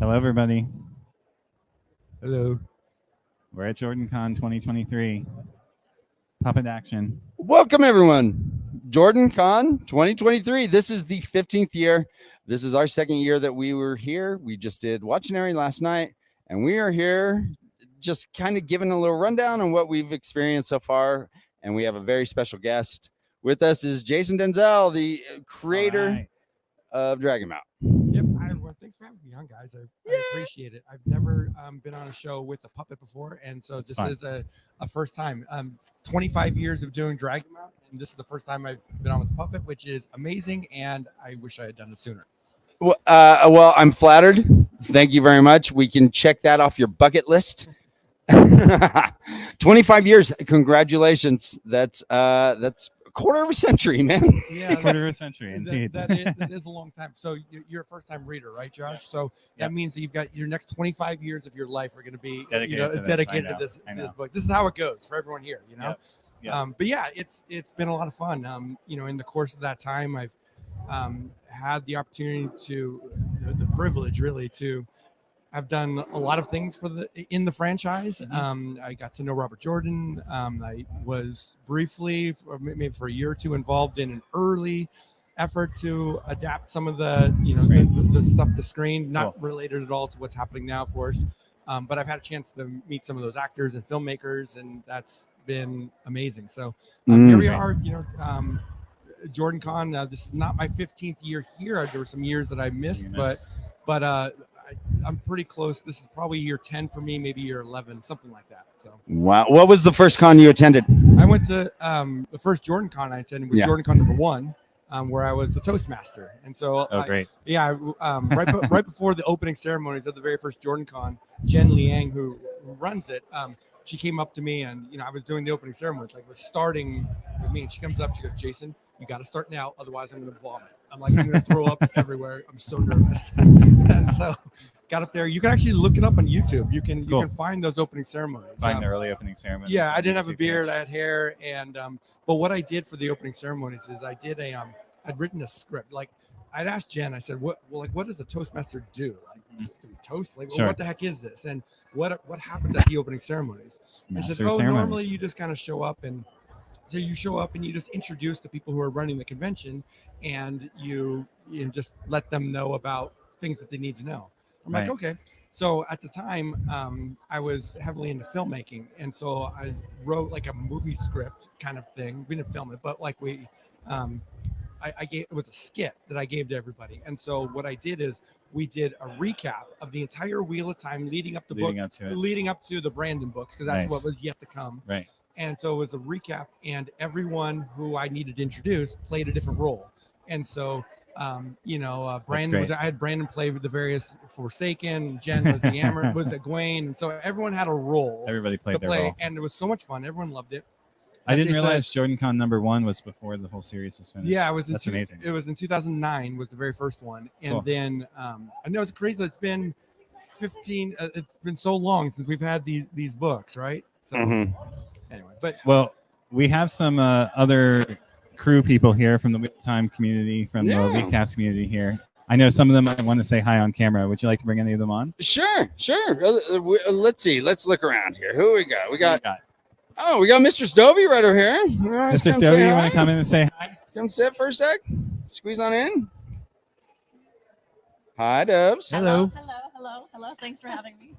Hello, everybody. Hello. We're at JordanCon 2023. Puppet action. Welcome, everyone. JordanCon 2023. This is the 15th year. This is our second year that we were here. We just did Watchinary last night, and we are here just kind of giving a little rundown on what we've experienced so far. And we have a very special guest with us is Jason Denzel, the creator of Dragon Mount. Yep. Thanks for having me on, guys. I appreciate it. I've never been on a show with a puppet before, and so this is a first time. 25 years of doing Dragon Mount, and this is the first time I've been on with a puppet, which is amazing, and I wish I had done it sooner. Well, I'm flattered. Thank you very much. We can check that off your bucket list. 25 years. Congratulations. That's a quarter of a century, man. Yeah, quarter of a century, indeed. That is a long time. So you're a first-time reader, right, Josh? So that means that you've got your next 25 years of your life are going to be dedicated to this book. This is how it goes for everyone here, you know. But yeah, it's been a lot of fun. In the course of that time, I've had the opportunity the privilege, really, to. I've done a lot of things in the franchise. I got to know Robert Jordan. I was briefly, maybe for a year or two, involved in an early effort to adapt some of the stuff to screen, not related at all to what's happening now, of course. But I've had a chance to meet some of those actors and filmmakers, and that's been amazing. So here we are, JordanCon. This is not my 15th year here. There were some years that I missed, but I'm pretty close. This is probably year 10 for me, maybe year 11, something like that. So wow. What was the first con you attended? I went to the first JordanCon I attended was JordanCon #1, where I was the Toastmaster. And so great. Right before the opening ceremonies of the very first JordanCon, Jen Liang, who runs it, she came up to me, and I was doing the opening ceremonies, like was starting with me, and she comes up, she goes, "Jason, you got to start now, otherwise I'm going to vomit." I'm like, I'm going to throw up everywhere. I'm so nervous. And so got up there. You can actually look it up on YouTube. You can find those opening ceremonies. Find the early opening ceremonies. Yeah, I didn't have a beard. I had hair. And but what I did for the opening ceremonies is I did I'd written a script. Like I'd asked Jen, I said, what does a Toastmaster do? Like, do we toast? Like, what the heck is this? And what happens at the opening ceremonies? And she said, normally you just kind of show up, and so you show up and you just introduce the people who are running the convention, and you just let them know about things that they need to know. I'm like, okay. So at the time, I was heavily into filmmaking, and so I wrote like a movie script kind of thing. We didn't film it, but like it was a skit that I gave to everybody. And so what I did is we did a recap of the entire Wheel of Time leading up to the Brandon books, because that's what was yet to come. Right. And so it was a recap, and everyone who I needed to introduce played a different role. And so, Brandon I had Brandon play with the various Forsaken, Jen was the Amber, was the Gwaine. And so everyone had a role. Everybody played their role. And it was so much fun. Everyone loved it. I didn't realize JordanCon #1 was before the whole series was finished. Yeah, that's amazing. It was in 2009 was the very first one. And then, I know it's crazy. It's been 15, it's been so long since we've had these books, right? So anyway, we have some other crew people here from the Wheel of Time community, from the Recast community here. I know some of them might want to say hi on camera. Would you like to bring any of them on? Sure. Let's see. Let's look around here. Who we got? We got Mistress Dovie right over here. Mistress Dovie, you want to come in and say hi? Come sit for a sec. Squeeze on in. Hi, Doves. Hello. Thanks for having me.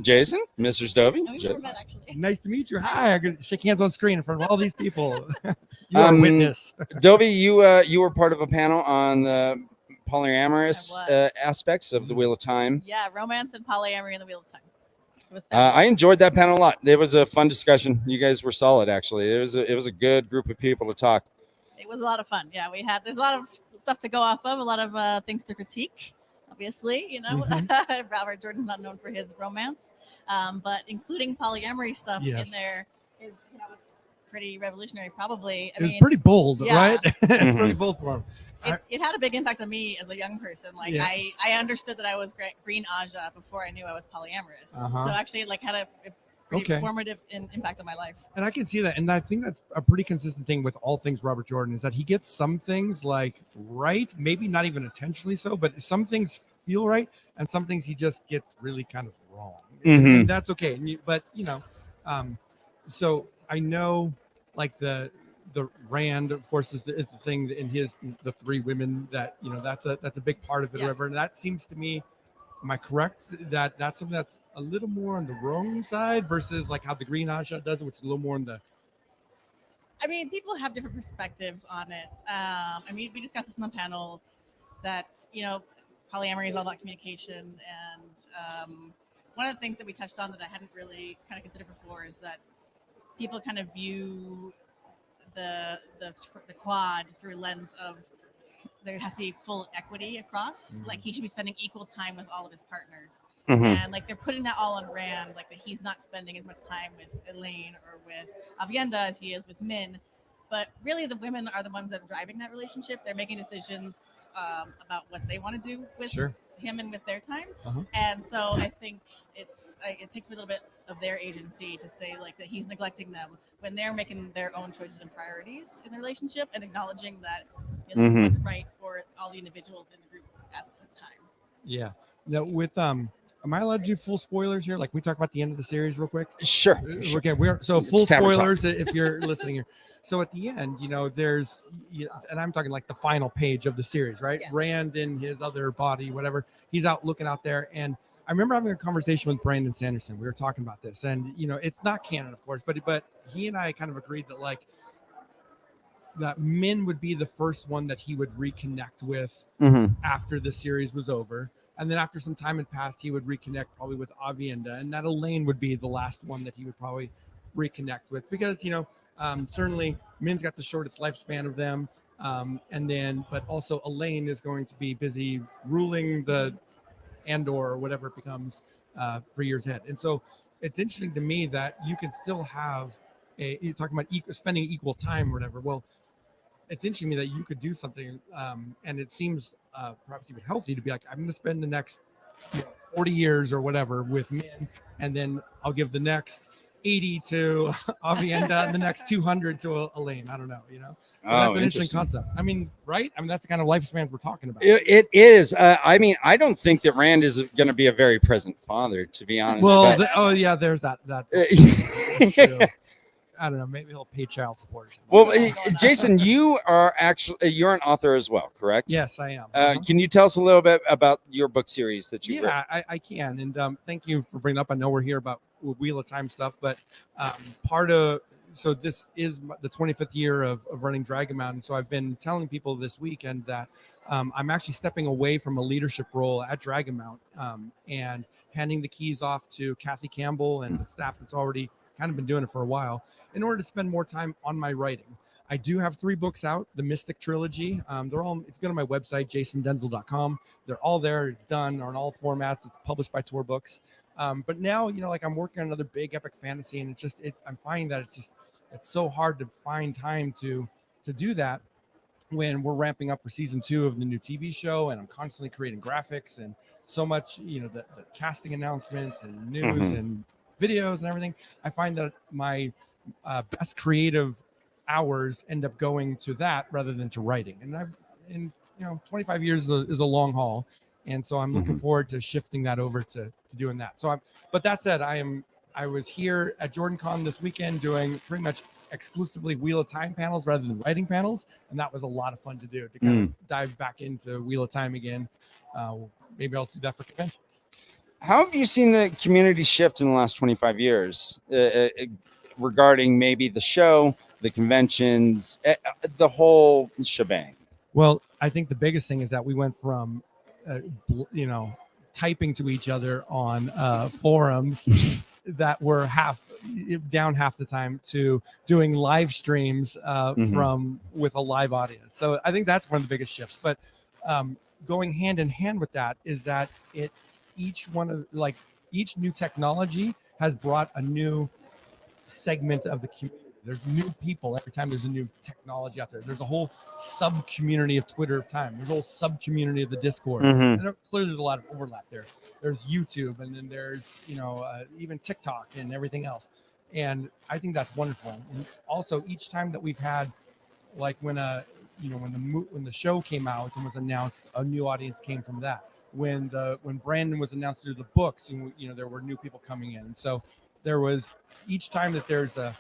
Jason, Mistress Dovie. We've never met, actually. Nice to meet you. Hi. I could shake hands on screen in front of all these people. You are a witness. Dovie, you were part of a panel on the polyamorous aspects of the Wheel of Time. Yeah, romance and polyamory in the Wheel of Time. It was I enjoyed that panel a lot. It was a fun discussion. You guys were solid, actually. It was a good group of people to talk. It was a lot of fun. Yeah, there's a lot of stuff to go off of, a lot of things to critique. Obviously, Robert Jordan's not known for his romance, but including polyamory stuff in there is pretty revolutionary, probably. It's pretty bold, right? It's pretty bold for him. It had a big impact on me as a young person. Like I understood that I was green Aja before I knew I was polyamorous. So actually, had a pretty formative impact on my life. And I can see that. And I think that's a pretty consistent thing with all things Robert Jordan, is that he gets some things right, maybe not even intentionally so, but some things feel right, and some things he just gets really kind of wrong, and that's okay. But so I know like the Rand, of course, is the thing in the 3 women that that's a big part of it, whatever. And that seems to me, am I correct that that's something that's a little more on the wrong side versus like how the Green Aja does it, which is a little more on the. I mean, people have different perspectives on it. I mean, we discussed this on the panel that polyamory is all about communication, and one of the things that we touched on that I hadn't really kind of considered before is that people kind of view the quad through a lens of there has to be full equity across. Like he should be spending equal time with all of his partners, and like they're putting that all on Rand, like that he's not spending as much time with Elaine or with Avienda as he is with Min. But really, the women are the ones that are driving that relationship. They're making decisions about what they want to do with him and with their time. And so I think it takes me a little bit of their agency to say like that he's neglecting them when they're making their own choices and priorities in the relationship, and acknowledging that this is what's right for all the individuals in the group at the time. Yeah. Now with am I allowed to do full spoilers here? Like we talk about the end of the series real quick? Sure. Okay, so full spoilers if you're listening here. So at the end, there's, and I'm talking like the final page of the series, right? Yes. Rand in his other body, whatever. He's out looking out there. And I remember having a conversation with Brandon Sanderson. We were talking about this, and it's not canon, of course, but he and I kind of agreed that like that Min would be the first one that he would reconnect with after the series was over. And then after some time had passed, he would reconnect probably with Avienda, and that Elaine would be the last one that he would probably reconnect with, because certainly Min's got the shortest lifespan of them, but also Elaine is going to be busy ruling the Andor or whatever it becomes for years ahead. And so it's interesting to me that you can still have you're talking about spending equal time or whatever. Well, it's interesting to me that you could do something, and it seems perhaps even healthy to be like, I'm going to spend the next 40 years or whatever with Min, and then I'll give the next 80 to Avienda and the next 200 to Elaine. I don't know, that's an interesting concept. I mean, right? I mean, that's the kind of lifespans we're talking about. It is. I mean, I don't think that Rand is going to be a very present father, to be honest. Well, there's that. I don't know. Maybe he'll pay child support. Well, Jason, you're an author as well, correct? Yes, I am. Can you tell us a little bit about your book series that you wrote? I can. And thank you for bringing up. I know we're here about Wheel of Time stuff, but so this is the 25th year of running Dragon Mountain. So I've been telling people this weekend that I'm actually stepping away from a leadership role at Dragon Mount and handing the keys off to Kathy Campbell and the staff that's already kind of been doing it for a while, in order to spend more time on my writing. I do have 3 books out, the Mystic Trilogy. They're all, if you go to my website, jasondenzel.com, they're all there. It's done on all formats. It's published by Tor Books. But now, like I'm working on another big epic fantasy, and I'm finding that it's so hard to find time to do that when we're ramping up for season 2 of the new TV show, and I'm constantly creating graphics and so much, the casting announcements and news and videos and everything. I find that my best creative hours end up going to that rather than to writing. And 25 years is a long haul, and so I'm looking forward to shifting that over to doing that. But that said, I was here at JordanCon this weekend doing pretty much exclusively Wheel of Time panels rather than writing panels, and that was a lot of fun to do, to kind of dive back into Wheel of Time again. Maybe I'll do that for conventions. How have you seen the community shift in the last 25 years regarding maybe the show, the conventions, the whole shebang? Well, I think the biggest thing is that we went from, typing to each other on forums that were half the time to doing live streams with a live audience. So I think that's one of the biggest shifts. But going hand in hand with that is that each new technology has brought a new segment of the community. There's new people every time there's a new technology out there. There's a whole sub community of Twitter of time. There's a whole sub community of the Discord. And clearly there's a lot of overlap there. There's YouTube, and then there's even TikTok and everything else. And I think that's wonderful. And also, each time that we've had, like when the show came out and was announced, a new audience came from that. when Brandon was announced through the books, and there were new people coming in. And so there was, each time that there's a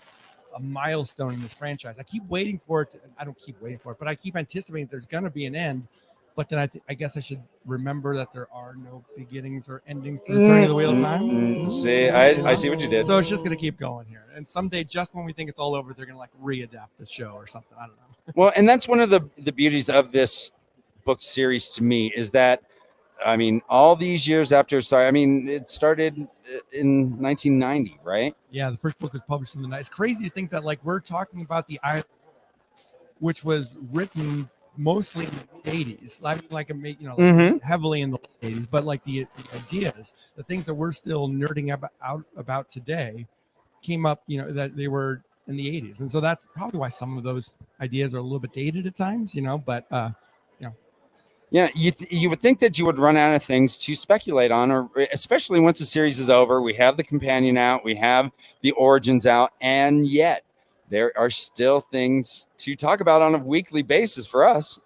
milestone in this franchise, I keep waiting for it. I don't keep waiting for it, but I keep anticipating there's going to be an end. But then I guess I should remember that there are no beginnings or endings to the Journey of the Wheel of Time. See, I see what you did. So it's just going to keep going here. And someday, just when we think it's all over, they're going to like readapt the show or something. I don't know. Well, and that's one of the beauties of this book series to me, is that, I mean, all these years after, it started in 1990, right? Yeah, the first book was published in the 90s. It's crazy to think that, like, we're talking about the Eye, which was written mostly in the 80s, heavily in the 80s, but like the ideas, the things that we're still nerding about today came up, that they were in the 80s. And so that's probably why some of those ideas are a little bit dated at times, but yeah, you would think that you would run out of things to speculate on, or especially once the series is over. We have the companion out, we have the origins out, and yet there are still things to talk about on a weekly basis for us.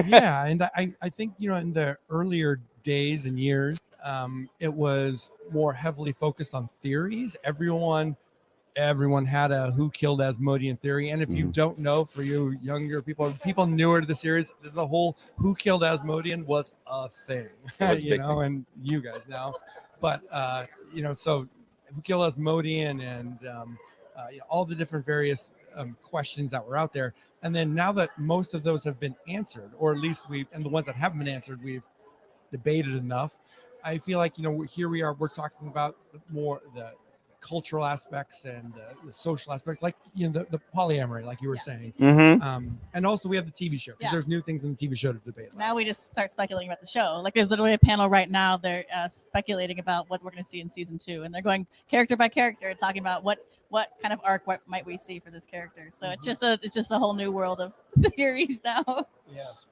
Yeah, and I think, in the earlier days and years, it was more heavily focused on theories. Everyone had a who killed Asmodean theory. And if you don't know, for you younger people newer to the series, the whole who killed Asmodean was a thing, and you guys know. But, so who killed Asmodean, and all the different various questions that were out there. And then now that most of those have been answered, or at least and the ones that haven't been answered, we've debated enough. I feel like, here we are, we're talking about more the cultural aspects and the social aspects, like the polyamory, like you were saying, and also we have the TV show, because there's new things in the TV show to debate about. Now we just start speculating about the show. Like, there's literally a panel right now, they're speculating about what we're going to see in season 2, and they're going character by character, talking about what kind of arc might we see for this character. So it's just a whole new world of theories now. Yes.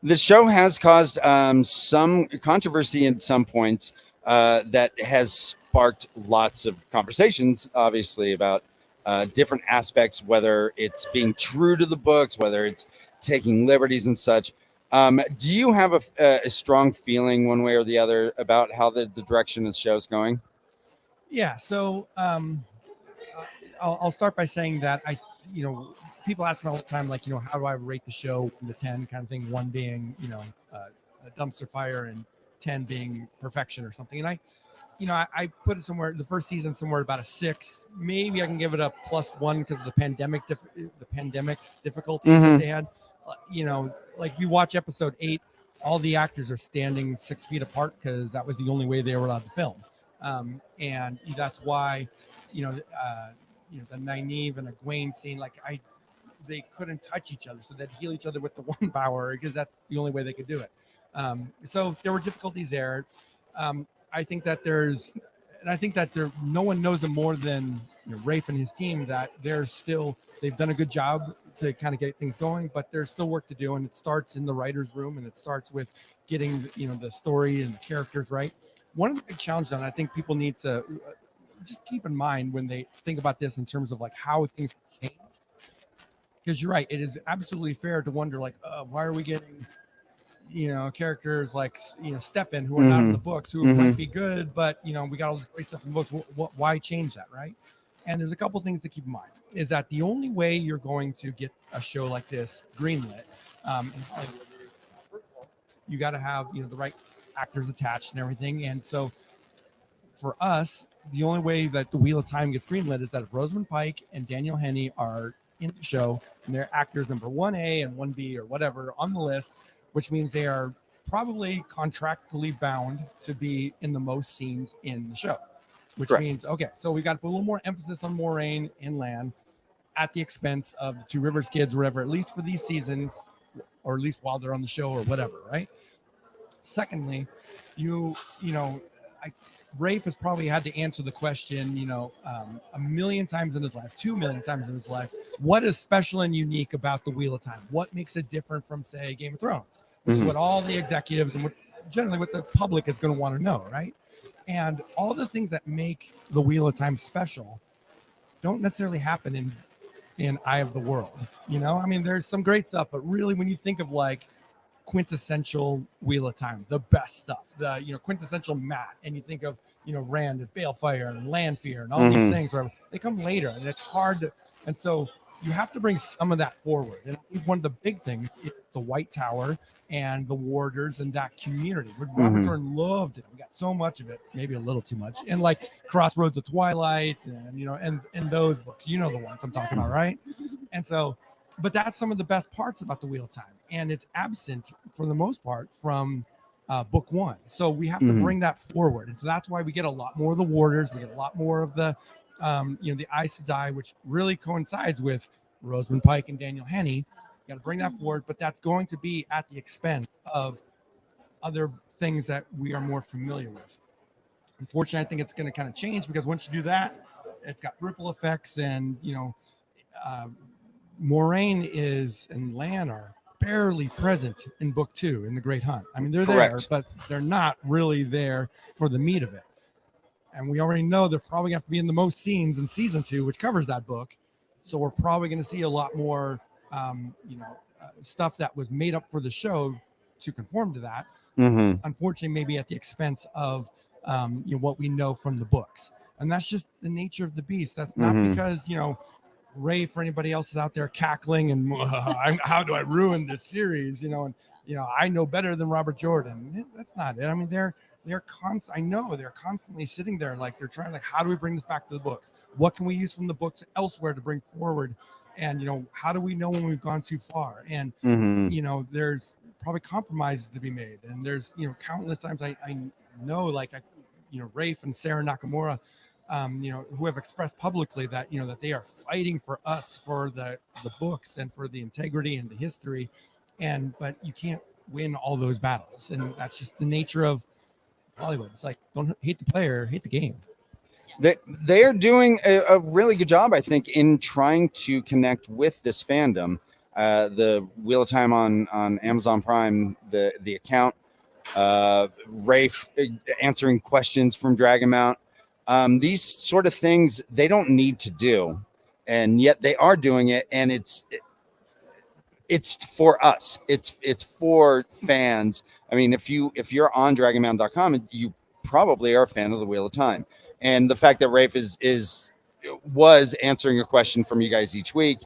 The show has caused some controversy at some points that has sparked lots of conversations, obviously, about different aspects, whether it's being true to the books, whether it's taking liberties and such. Do you have a strong feeling one way or the other about how the direction of the show is going? Yeah, so I'll start by saying that people ask me all the time, like, how do I rate the show 1 to 10 kind of thing, 1 being, a dumpster fire and 10 being perfection or something. And I put it somewhere, the first season, somewhere about a 6. Maybe I can give it a +1 because of the pandemic difficulties that they had. Like if you watch episode 8, all the actors are standing 6 feet apart because that was the only way they were allowed to film. And that's why, the Nynaeve and Egwene scene, they couldn't touch each other, so they'd heal each other with the one power, because that's the only way they could do it. So there were difficulties there. I think that no one knows it more than Rafe and his team, that they've done a good job to kind of get things going, but there's still work to do, and it starts in the writer's room, and it starts with getting the story and the characters right. One of the big challenges, and I think people need to just keep in mind when they think about this in terms of like how things change, because you're right, it is absolutely fair to wonder, like, why are we getting characters like Steppen, who are not in the books, who might be good, but we got all this great stuff in the books. Why change that, right? And there's a couple things to keep in mind. Is that the only way you're going to get a show like this greenlit, you got to have the right actors attached and everything. And so for us, the only way that the Wheel of Time gets greenlit is that if Rosamund Pike and Daniel Henney are in the show and they're actors number 1A and 1B or whatever on the list, which means they are probably contractually bound to be in the most scenes in the show, which Correct. Means, okay, so we got to put a little more emphasis on Moraine inland at the expense of the Two Rivers kids, whatever, at least for these seasons, or at least while they're on the show or whatever, right? Secondly, Rafe has probably had to answer the question, a million times in his life, 2 million times in his life. What is special and unique about the Wheel of Time? What makes it different from, say, Game of Thrones? Which is what all the executives and generally what the public is going to want to know, right? And all the things that make the Wheel of Time special don't necessarily happen in Eye of the World. There's some great stuff, but really when you think of like quintessential Wheel of Time, the best stuff, the quintessential Matt, and you think of Rand and Balefire and Lanfear and all these things, whatever, they come later, and it's hard to, and so you have to bring some of that forward. And I think one of the big things is the White Tower and the Warders and that community. Robert Jordan loved it. We got so much of it, maybe a little too much. And like Crossroads of Twilight and those books, the ones I'm talking about, right? And so, but that's some of the best parts about the Wheel of Time. And it's absent for the most part from book one. So we have to bring that forward. And so that's why we get a lot more of the Warders. We get a lot more of the, the Aes Sedai, which really coincides with Rosamund Pike and Daniel Henney. Got to bring that forward, but that's going to be at the expense of other things that we are more familiar with. Unfortunately, I think it's going to kind of change, because once you do that, it's got ripple effects, and Moraine and Lan are barely present in book 2 in The Great Hunt. I mean, they're there, but they're not really there for the meat of it. And we already know they're probably going to have to be in the most scenes in season 2, which covers that book. So we're probably going to see a lot more stuff that was made up for the show to conform to that. Unfortunately, maybe at the expense of what we know from the books. And that's just the nature of the beast. That's not because Ray, for anybody else, is out there cackling and how do I ruin this series? I know better than Robert Jordan. That's not it. I mean, I know they're constantly sitting there, like they're trying, like, how do we bring this back to the books? What can we use from the books elsewhere to bring forward? And how do we know when we've gone too far? And there's probably compromises to be made. And there's countless times I know, like Rafe and Sarah Nakamura, who have expressed publicly that that they are fighting for us, for the books and for the integrity and the history, but you can't win all those battles, and that's just the nature of Hollywood. It's like, don't hate the player, hate the game. They are doing a really good job, I think, in trying to connect with this fandom. The Wheel of Time on Amazon Prime, the account, Rafe answering questions from Dragonmount. These sort of things they don't need to do, and yet they are doing it, and it's for us. It's for fans. I mean, if you're on Dragonmount.com, you probably are a fan of the Wheel of Time, and the fact that Rafe was answering a question from you guys each week,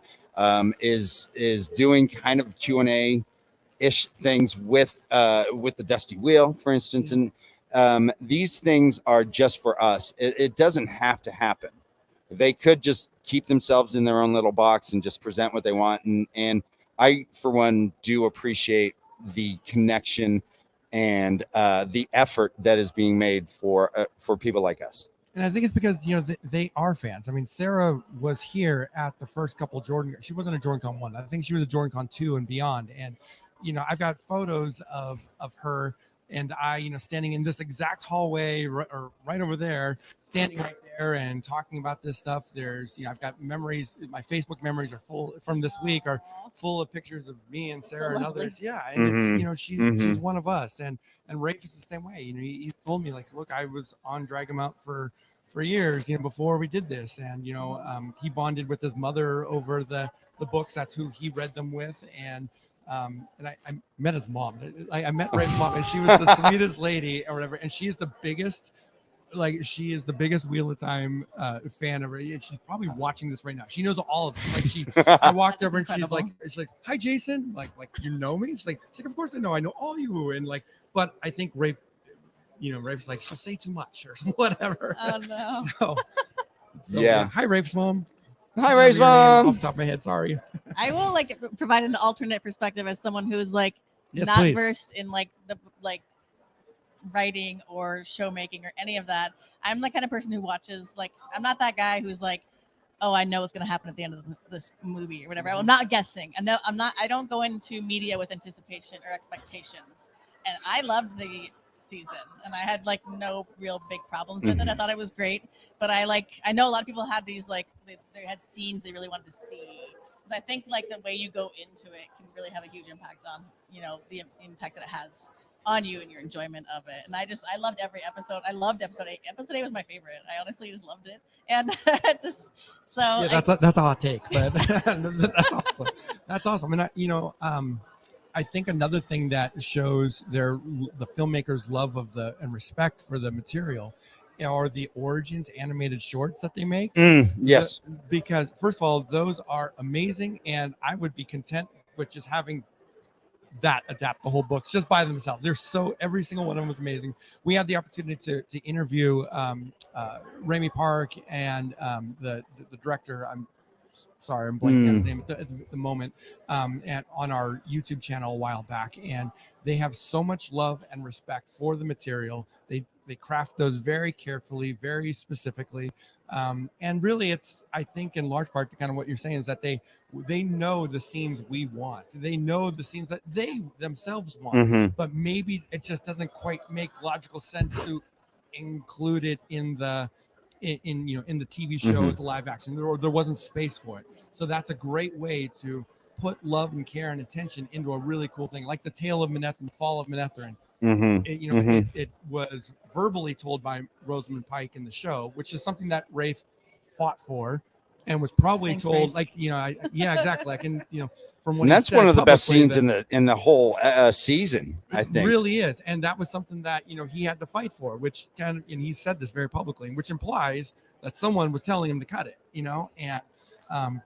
is doing kind of Q&A ish things with the Dusty Wheel, for instance, and these things are just for us. It doesn't have to happen. They could just keep themselves in their own little box and just present what they want. And I, for one, do appreciate the connection and the effort that is being made for people like us. And I think it's because they are fans. I mean, Sarah was here at the first couple Jordan. She wasn't a JordanCon 1. I think she was a JordanCon 2 and beyond. And I've got photos of her and I, standing in this exact hallway right over there, standing right there and talking about this stuff. There's, I've got memories. My Facebook memories are full from this week, are full of pictures of me and Sarah and others. Yeah, and it's, she's one of us. And Rafe is the same way. He told me, like, look, I was on Dragonmount for years, before we did this, and he bonded with his mother over the books. That's who he read them with, and I met his mom. I met Ray's mom, and she was the sweetest lady or whatever. And she is the biggest Wheel of Time fan ever. And she's probably watching this right now. She knows all of this. Like I walked over and she's like, "Hi, Jason. Like you know me?" She's like, "Of course I know. I know all you." And like, but I think Rafe, Rafe's like, she'll say too much or whatever. Oh no. So yeah. Hi, Rafe's mom. Hi, Ray's mom. Off the top of my head, sorry. I will provide an alternate perspective as someone who's not please. versed in the writing or show making or any of that. I'm the kind of person who watches I'm not that guy who's like, oh, I know what's going to happen at the end of this movie or whatever. I'm not guessing. I don't go into media with anticipation or expectations. And I loved the season and I had no real big problems with it. I thought it was great, but I know a lot of people had these they had scenes they really wanted to see. So I think the way you go into it can really have a huge impact on the impact that it has on you and your enjoyment of it. And I loved every episode. I loved episode 8. Episode 8 was my favorite. I honestly just loved it. And that's a hot take, but that's awesome. That's awesome. And I think another thing that shows the filmmakers' love of and respect for the material are the Origins animated shorts that they make. Yes. Because first of all, those are amazing, and I would be content with just having that adapt the whole books just by themselves. They're every single one of them was amazing. We had the opportunity to interview Rami Park and the director. I'm sorry, I'm blanking on his name at the moment, and on our YouTube channel a while back, and they have so much love and respect for the material. They craft those very carefully, very specifically, and really, it's, I think, in large part to kind of what you're saying is that they know the scenes we want. They know the scenes that they themselves want, but maybe it just doesn't quite make logical sense to include it in the TV show as a live action. There wasn't space for it. So that's a great way to put love and care and attention into a really cool thing, like the Tale of Manetheren, Fall of Manetheren. It was verbally told by Rosamund Pike in the show, which is something that Rafe fought for, and was probably told, Rafe. Exactly. I can, from what. And that's one of the best scenes in the whole season. I think it really is, and that was something that he had to fight for, which and he said this very publicly, which implies that someone was telling him to cut it, and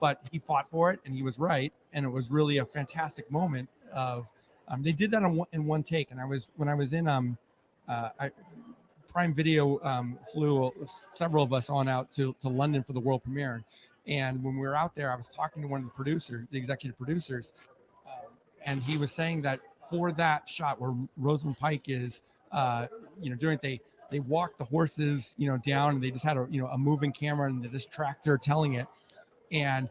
but he fought for it, and he was right, and it was really a fantastic moment of. They did that in one take, and when I was in Prime Video flew several of us on out to London for the world premiere, and when we were out there, I was talking to one of the producers, the executive producers, and he was saying that for that shot where Rosamund Pike is, doing it, they walked the horses, down, and they just had a moving camera, and they just tracked her telling it, and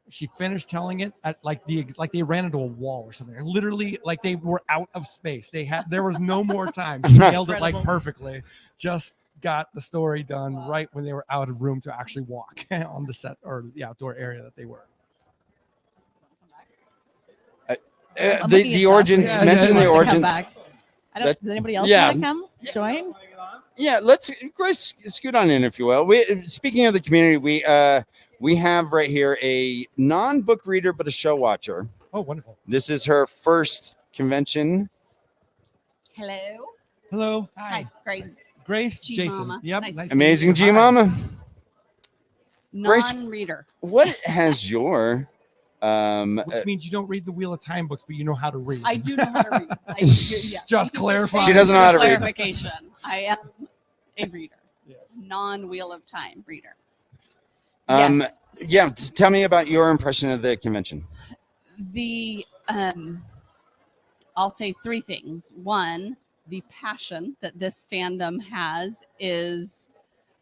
she finished telling it at like they ran into a wall or something. Literally, like they were out of space. There was no more time. She nailed it like perfectly. Just got the story done right when they were out of room to actually walk on the set or the outdoor area that they were. The Origins. Mention the Origins. Does anybody else want to come join? Yeah, let's Grace, scoot on in if you will. Speaking of the community, we have right here a non-book reader but a show watcher. Oh, wonderful! This is her first convention. Hello. Hi, Grace. Jason. Mama. Yep. Nice Amazing G Mama. Non-reader. What has your which means you don't read the Wheel of Time books, but you know how to read. I do know how to read. Just clarify. She doesn't know how to read. Clarification. I am a reader. Yes. Non-Wheel of Time reader. Yes. Yeah. Tell me about your impression of the convention. I'll say three things. One, the passion that this fandom has is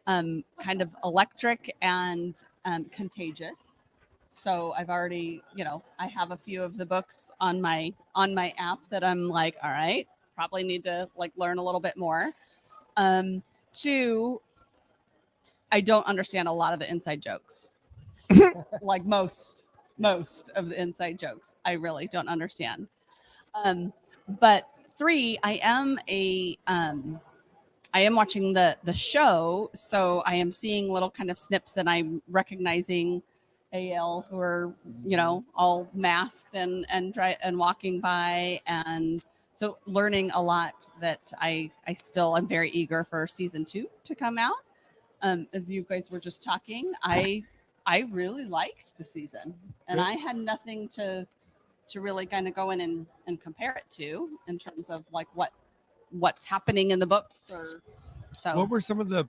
kind of electric and contagious. So I've already, I have a few of the books on my app that I'm like, all right, probably need to learn a little bit more. Two, I don't understand a lot of the inside jokes. Like most of the inside jokes, I really don't understand. But three, I am watching the show, so I am seeing little kind of snips, and I'm recognizing AL who are all masked and walking by, and so learning a lot that I still am very eager for season 2 to come out. As you guys were just talking, I really liked the season, and I had nothing to really kind of go in and compare it to in terms of what's happening in the books. Or so. What were some of the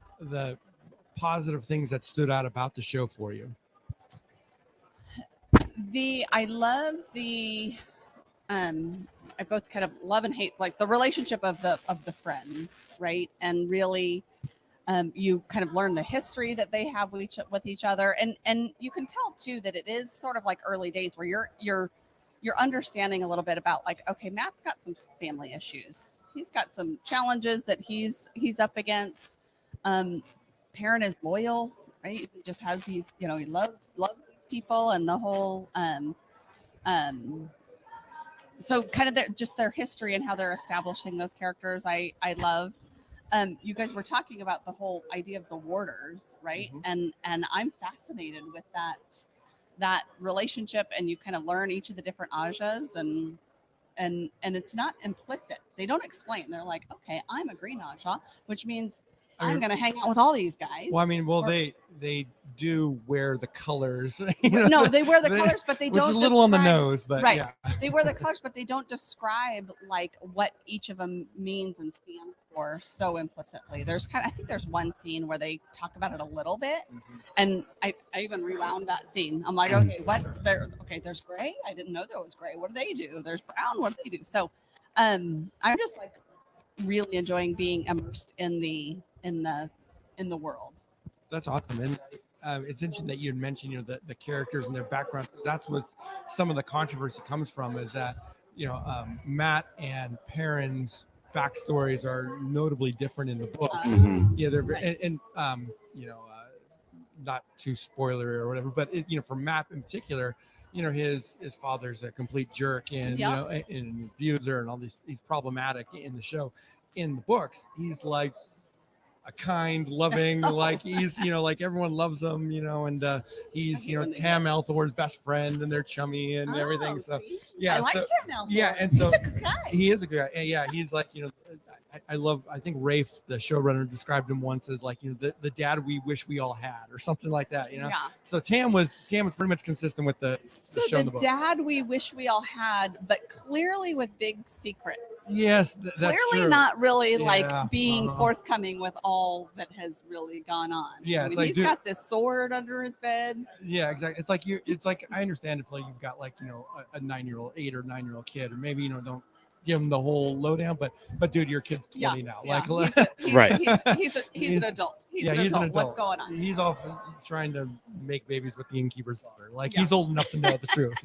positive things that stood out about the show for you? I love I both kind of love and hate the relationship of the friends, right? And really you kind of learn the history that they have with each other, and you can tell too that it is sort of like early days where you're understanding a little bit about okay, Matt's got some family issues, he's got some challenges that he's up against. Perrin is loyal, right? He just has these, he loves people, and the whole so kind of their history and how they're establishing those characters I loved. You guys were talking about the whole idea of the warders, right? Mm-hmm. And I'm fascinated with that relationship, and you kind of learn each of the different Ajas, and and it's not implicit. They don't explain. They're like, okay, I'm a green Aja, which means I'm going to hang out with all these guys. Well, I mean, they do wear the colors. No, they wear the colors, but they don't. Which is a little on the nose, but right. Yeah. They wear the colors, but they don't describe like what each of them means and stands for so implicitly. I think there's one scene where they talk about it a little bit, and I even rewound that scene. I'm like, okay, there's gray. I didn't know there was gray. What do they do? There's brown. What do they do? So, I'm just like really enjoying being immersed in the world. That's awesome. And it's interesting that you had mentioned, the characters and their background. That's what some of the controversy comes from, is that, Matt and Perrin's backstories are notably different in the books. Yeah, they're not too spoilery or whatever, but for Matt in particular, his father's a complete jerk and an abuser and all these. He's problematic in the show. In the books, he's like a kind, loving, like he's like everyone loves him, and he's Tam Althor's best friend, and they're chummy and everything. So yeah, I like Tam Althor. Yeah, and so he's a good guy. He is a good guy. And yeah, he's like I think Rafe, the showrunner, described him once as like the dad we wish we all had, or something like that. Yeah. So Tam was pretty much consistent with the show. The in the books. dad we wish we all had, but clearly with big secrets. Yes, that's clearly true. not really like being forthcoming with all that has really gone on. Yeah, I mean, he's got this sword under his bed. Yeah, exactly. It's like I understand if like you've got like a 9-year-old, 8 or 9-year-old kid, or maybe don't give him the whole lowdown, but dude, your kid's 20 now. Yeah. Like He's an adult. He's an adult. What's going on? He's off trying to make babies with the innkeeper's daughter. Like he's old enough to know the truth,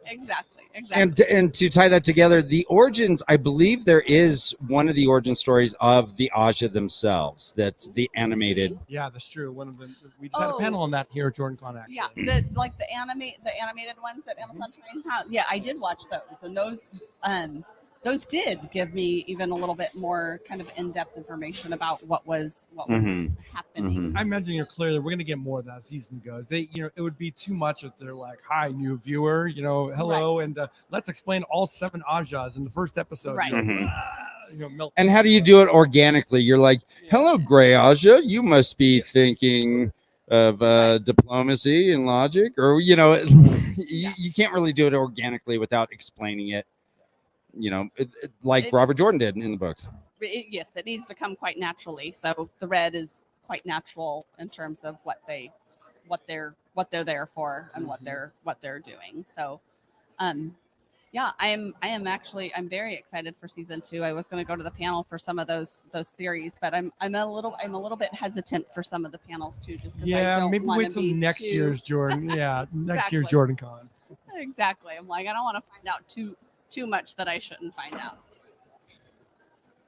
Exactly. And to tie that together, the origins, I believe there is one of the origin stories of the Aja themselves. That's the animated. Yeah, that's true. One of them. We just had a panel on that here at JordanCon, actually. Yeah, the animated ones that Amazon Prime has. Yeah, I did watch those, and those did give me even a little bit more kind of in-depth information about what was happening. I imagine clearly we're gonna get more of that as season goes. They, it would be too much if they're like, "Hi, new viewer, hello," and let's explain all 7 Ajas in the first episode. Right. And how do you do it organically? You're like, "Hello, Gray Aja. You must be thinking of diplomacy and logic," or you can't really do it organically without explaining it. Robert Jordan did in the books. Yes, it needs to come quite naturally. So the red is quite natural in terms of what they're there for and what they're doing. So, I'm very excited for season 2. I was going to go to the panel for some of those theories, but I'm a little bit hesitant for some of the panels too. Just I don't maybe wait till next year's Jordan. Yeah, next year's JordanCon. Exactly. I'm like, I don't want to find out too much that I shouldn't find out.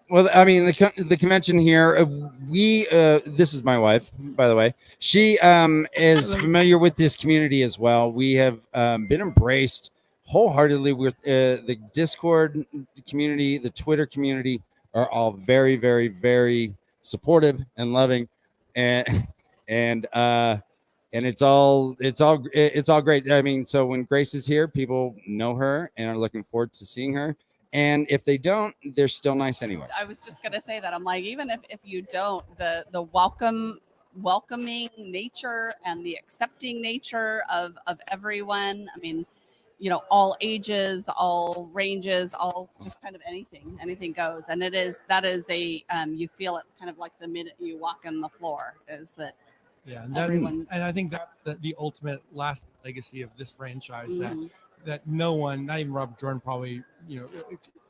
Well, I mean, the convention here, this is my wife, by the way. She is familiar with this community as well. We have been embraced wholeheartedly with the Discord community, the Twitter community are all very, very, very supportive and loving, and it's all great. I mean, so when Grace is here, people know her and are looking forward to seeing her. And if they don't, they're still nice anyways. I was just gonna say that. I'm like, even if you don't, the welcoming nature and the accepting nature of everyone. I mean, all ages, all ranges, all just kind of anything goes. And that is you feel it kind of like the minute you walk on the floor is that. Yeah, and I think that's the ultimate last legacy of this franchise that no one, not even Robert Jordan, probably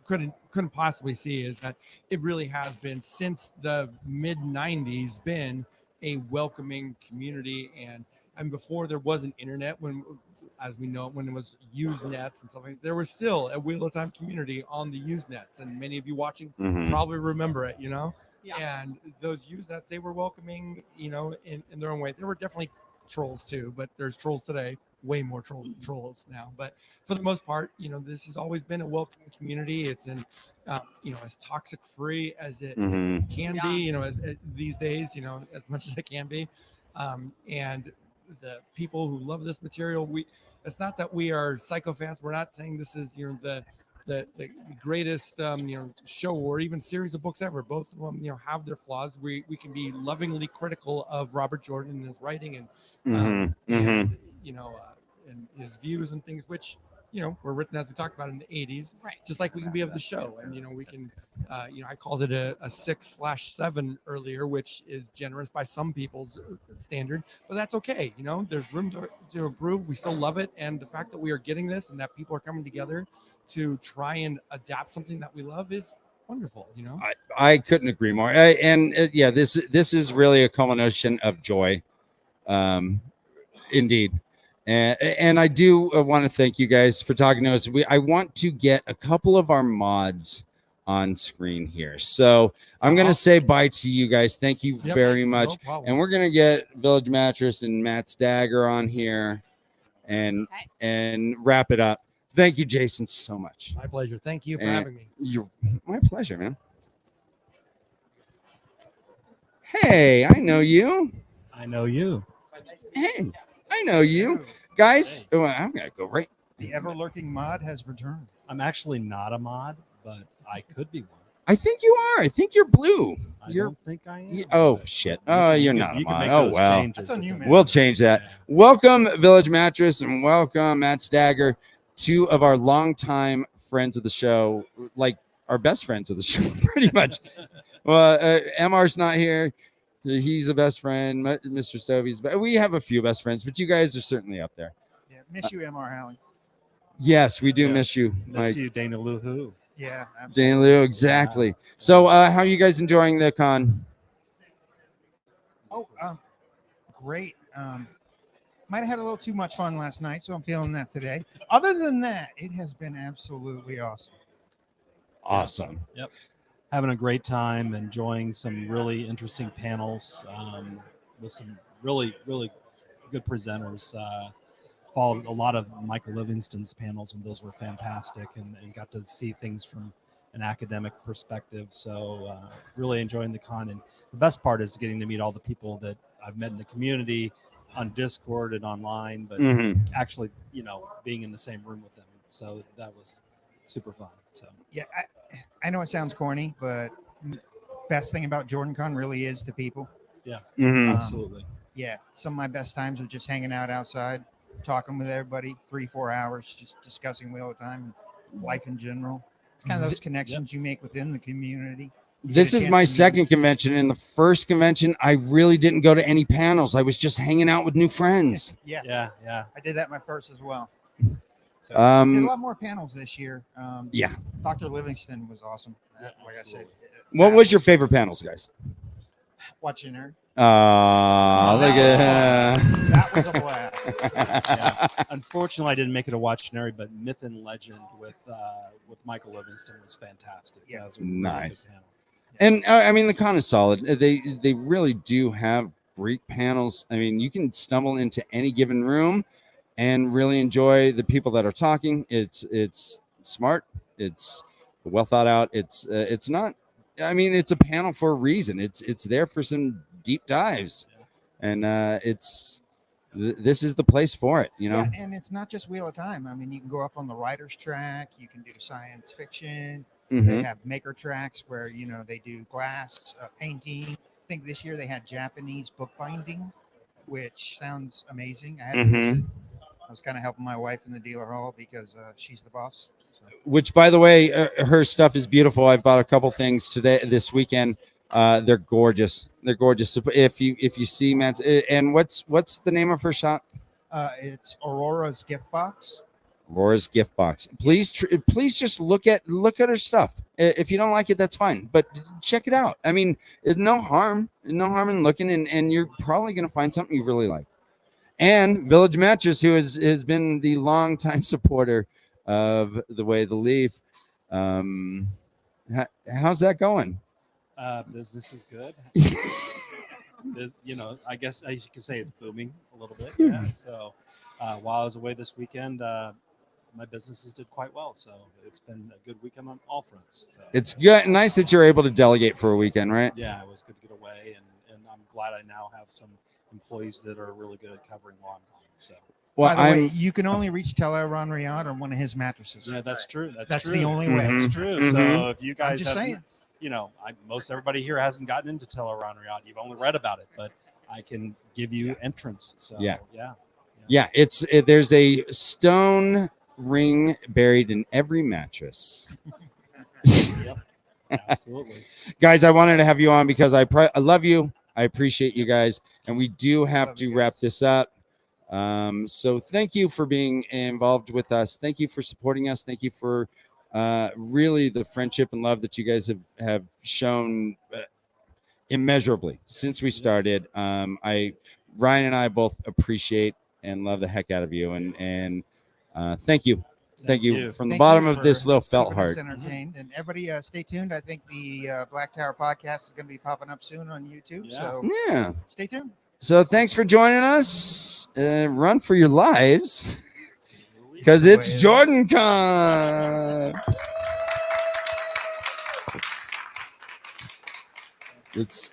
couldn't possibly see, is that it really has been since the mid '90s been a welcoming community, and before there was an internet, when, as we know, when it was Usenets and stuff like that, there was still a Wheel of Time community on the Usenets, and many of you watching probably remember it, Yeah. And those Usenets, they were welcoming, in their own way. There were definitely trolls too, but there's trolls today, way more trolls now. But for the most part, this has always been a welcoming community. It's as toxic free as it can be, as these days, as much as it can be. And the people who love this material, it's not that we are psycho fans. We're not saying this is, the the greatest show or even series of books ever. Both of them have their flaws. We can be lovingly critical of Robert Jordan and his writing and and his views and things, which were written, as we talked about, in the 80s, Right. just like we can be of the show. And we can I called it a 6/7 earlier, which is generous by some people's standard, but that's okay. There's room to improve. We still love it, and the fact that we are getting this and that people are coming together to try and adapt something that we love is wonderful. I couldn't agree more. This is really a culmination of joy, indeed. And I do want to thank you guys for talking to us. I want to get a couple of our mods on screen here. So I'm going to say bye to you guys. Thank you very much. No and we're going to get Village Mattress and Matt Stagger on here and wrap it up. Thank you, Jason, so much. My pleasure. Thank you for having me. My pleasure, man. Hey, I know you. I know you. Hey, I know you. Guys, I'm going to go right. The ever-lurking mod has returned. I'm actually not a mod, but I could be one. I think you are. I think you're blue. I don't think I am. Oh, shit. Oh, you're not a mod. Oh, well. That's on you, man. We'll change that. Yeah. Welcome, Village Mattress, and welcome, Matt Stagger, two of our longtime friends of the show, like our best friends of the show, pretty much. Well, MR's not here. He's the best friend. Mistress Dovie's. We have a few best friends, but you guys are certainly up there. Yeah, miss you, MR Hallie. Yes, we do miss you. Miss you, Dana Lou Who. Yeah, absolutely. Dana Lou, exactly. So, how are you guys enjoying the con? Oh, great. Might have had a little too much fun last night, so I'm feeling that today. Other than that, it has been absolutely awesome. Awesome. Yep. Having a great time, enjoying some really interesting panels with some really, really good presenters. Followed a lot of Michael Livingston's panels, and those were fantastic, and got to see things from an academic perspective. So really enjoying the con. And the best part is getting to meet all the people that I've met in the community on Discord and online, but actually, being in the same room with them. So that was super fun. So yeah, I know it sounds corny, but best thing about JordanCon really is the people. Yeah, Mm-hmm. absolutely. Yeah, some of my best times are just hanging out outside, talking with everybody, 3-4 hours, just discussing Wheel of Time, life in general. It's kind of those connections you make within the community. This is my second convention. In the first convention, I really didn't go to any panels. I was just hanging out with new friends. Yeah. I did that my first as well. So did a lot more panels this year. Yeah. Dr. Livingston was awesome. Like I said. What was your favorite panels, guys? Watching her. Oh, look at that was a blast. Yeah. Unfortunately, I didn't make it a watchionary, but Myth and Legend with Michael Livingston was fantastic. Yeah, that was a really nice. good panel. And I mean, the con is solid. They really do have great panels. I mean, you can stumble into any given room and really enjoy the people that are talking. It's smart. It's well thought out. It's not. I mean, it's a panel for a reason. It's there for some deep dives, and this is the place for it. Yeah, and it's not just Wheel of Time. I mean, you can go up on the writer's track. You can do science fiction. They have maker tracks where they do glass painting. I think this year they had Japanese bookbinding, which sounds amazing. I haven't missed it. I was kind of helping my wife in the dealer hall because she's the boss. So. Which, by the way, her stuff is beautiful. I've bought a couple things this weekend. They're gorgeous. They're gorgeous. If you see Matt's, and what's the name of her shop? It's Aurora's Gift Box. Aurora's Gift Box. Please just look at her stuff. If you don't like it, that's fine. But check it out. I mean, there's no harm in looking, and you're probably going to find something you really like. And Village Mattress, who has been the longtime supporter of The Way of the Leaf. How's that going? Business is good. I guess you could say it's booming a little bit. Yeah. So while I was away this weekend, my businesses did quite well. So it's been a good weekend on all fronts. So. It's good, nice that you're able to delegate for a weekend, right? Yeah, it was good to get away, and I'm glad I now have some employees that are really good at covering while I'm gone. So Well, By the way, you can only reach Teleron Riyadh on one of his mattresses. Yeah, that's true. That's true. the only way. That's Mhm. true. Mhm. So if you I'm guys just have, saying. you know, most everybody here hasn't gotten into Teleron Riyadh. You've only read about it, but I can give you entrance. So Yeah. yeah. There's a stone ring buried in every mattress. Yep. Absolutely. Guys, I wanted to have you on because I love you. I appreciate you guys, and we do have Love to you wrap guys. this up. So thank you for being involved with us. Thank you for supporting us. Thank you for really the friendship and love that you guys have shown immeasurably since we started. Ryan and I both appreciate and love the heck out of you, and thank you. Thank you from the Thank bottom you of this for little felt keeping us heart. entertained. And everybody, stay tuned. I think the Black Tower podcast is going to be popping up soon on YouTube. Yeah. So Yeah. stay tuned. So thanks for joining us. Run for your lives because it's JordanCon. It's